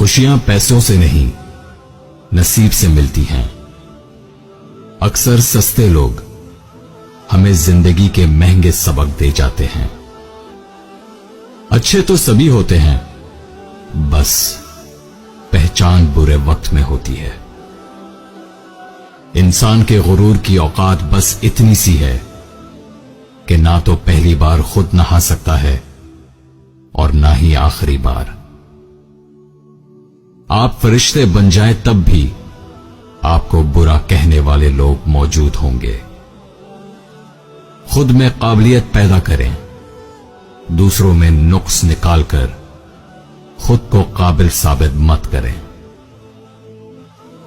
खुशियां पैसों से नहीं, नसीब से मिलती हैं। अक्सर सस्ते लोग हमें जिंदगी के महंगे सबक दे जाते हैं। अच्छे तो सभी होते हैं, बस पहचान बुरे वक्त में होती है। इंसान के गुरूर की औकात बस इतनी सी है कि ना तो पहली बार खुद नहा सकता है और ना ही आखिरी बार। आप फरिश्ते बन जाएं तब भी आपको बुरा कहने वाले लोग मौजूद होंगे। खुद में काबिलियत पैदा करें, दूसरों में नुक्स निकालकर खुद को काबिल साबित मत करें।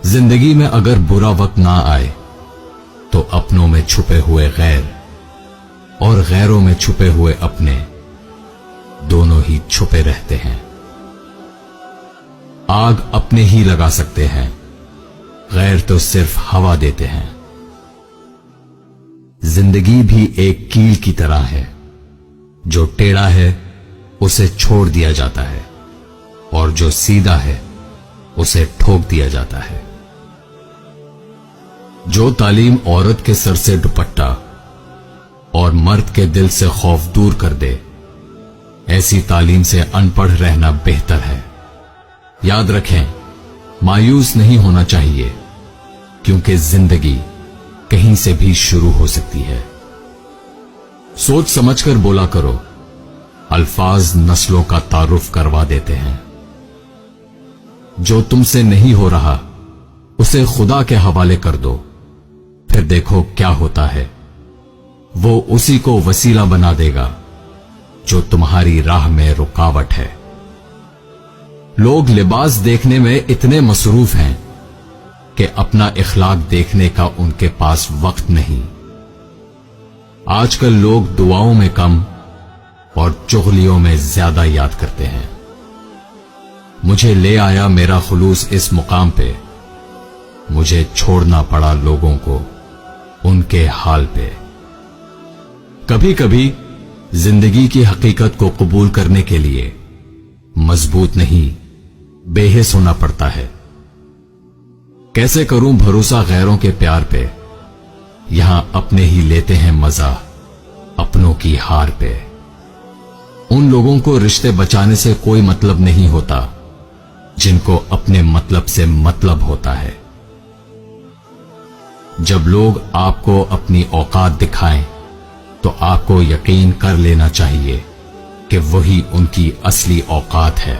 जिंदगी में अगर बुरा वक्त ना आए तो अपनों में छुपे हुए गैर और गैरों में छुपे हुए अपने दोनों ही छुपे रहते हैं। आग अपने ही लगा सकते हैं, गैर तो सिर्फ हवा देते हैं। जिंदगी भी एक कील की तरह है, जो टेढ़ा है उसे छोड़ दिया जाता है और जो सीधा है उसे ठोक दिया जाता है। जो तालीम औरत के सर से दुपट्टा और मर्द के दिल से खौफ दूर कर दे, ऐसी तालीम से अनपढ़ रहना बेहतर है। याद रखें, मायूस नहीं होना चाहिए, क्योंकि जिंदगी कहीं से भी शुरू हो सकती है। सोच समझकर बोला करो, अल्फाज नस्लों का तारुफ करवा देते हैं। जो तुमसे नहीं हो रहा उसे खुदा के हवाले कर दो, फिर देखो क्या होता है। वो उसी को वसीला बना देगा जो तुम्हारी राह में रुकावट है। लोग लिबास देखने में इतने मसरूफ हैं कि अपना इखलाक देखने का उनके पास वक्त नहीं। आजकल लोग दुआओं में कम और चुगलियों में ज्यादा याद करते हैं। मुझे ले आया मेरा खुलूस इस मुकाम पे, मुझे छोड़ना पड़ा लोगों को उनके हाल पे। कभी कभी जिंदगी की हकीकत को कबूल करने के लिए मजबूत नहीं, बेहिस होना पड़ता है। कैसे करूं भरोसा गैरों के प्यार पे, यहां अपने ही लेते हैं मजा अपनों की हार पे। उन लोगों को रिश्ते बचाने से कोई मतलब नहीं होता जिनको अपने मतलब से मतलब होता है। जब लोग आपको अपनी औकात दिखाएं तो आपको यकीन कर लेना चाहिए कि वही उनकी असली औकात है।